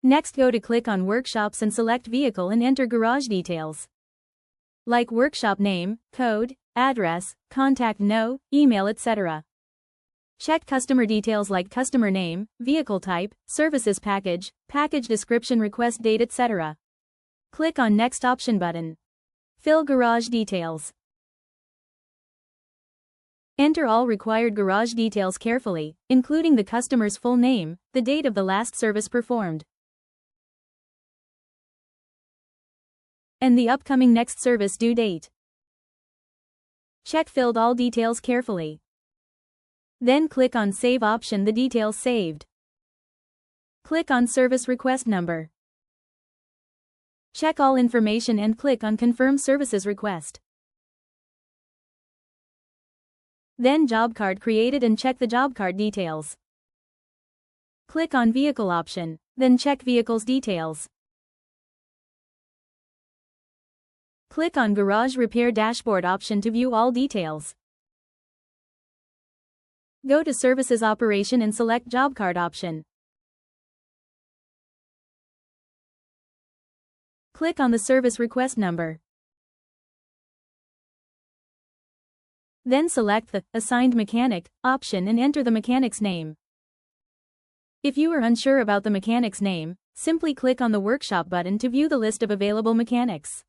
Next, go to click on Workshops and select Vehicle and enter garage details. Like workshop name, code, address, contact no, email, etc. Check customer details like customer name, vehicle type, services package, package description, request date, etc. Click on Next option button. Fill garage details. Enter all required garage details carefully, including the customer's full name, the date of the last service performed, and the upcoming next service due date. Check filled all details carefully. Then click on Save option the details saved. Click on Service Request Number. Check all information and click on Confirm Services Request. Then Job Card created and check the job card details. Click on Vehicle option, then check Vehicles details. Click on Garage Repair Dashboard option to view all details. Go to Services Operation and select Job Card option. Click on the service request number. Then select the Assigned Mechanic option and enter the mechanic's name. If you are unsure about the mechanic's name, simply click on the Workshop button to view the list of available mechanics.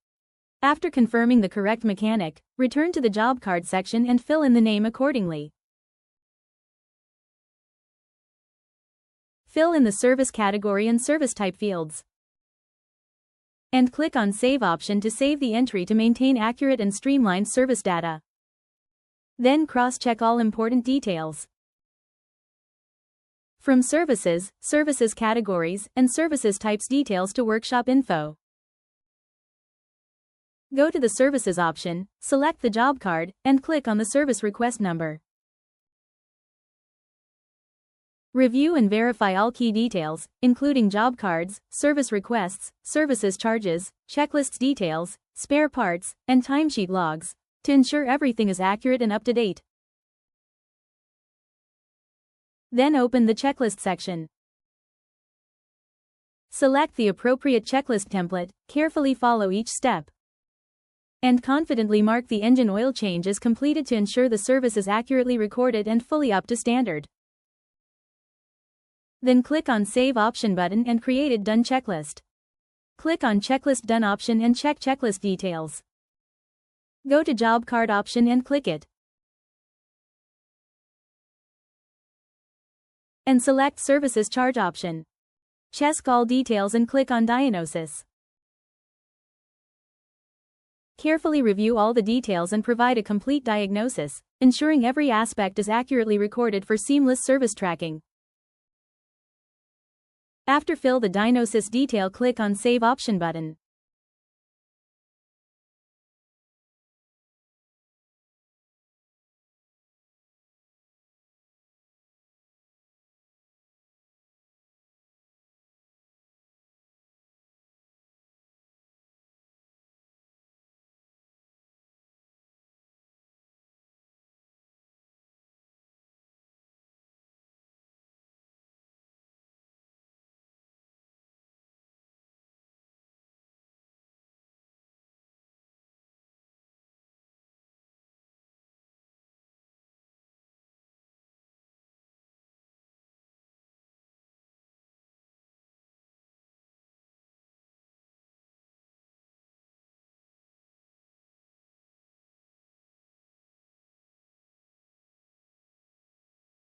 After confirming the correct mechanic, return to the job card section and fill in the name accordingly. Fill in the service category and service type fields. And click on Save option to save the entry to maintain accurate and streamlined service data. Then cross-check all important details. From services, services categories, and services types details to workshop info. Go to the Services option, select the job card, and click on the service request number. Review and verify all key details, including job cards, service requests, services charges, checklists details, spare parts, and timesheet logs, to ensure everything is accurate and up to date. Then open the checklist section. Select the appropriate checklist template, carefully follow each step, and confidently mark the engine oil change as completed to ensure the service is accurately recorded and fully up to standard. Then click on Save option button and create a Done checklist. Click on Checklist Done option and check checklist details. Go to Job Card option and click it. And select Services Charge option. Check all details and click on Diagnosis. Carefully review all the details and provide a complete diagnosis, ensuring every aspect is accurately recorded for seamless service tracking. After fill the diagnosis detail, click on Save option button.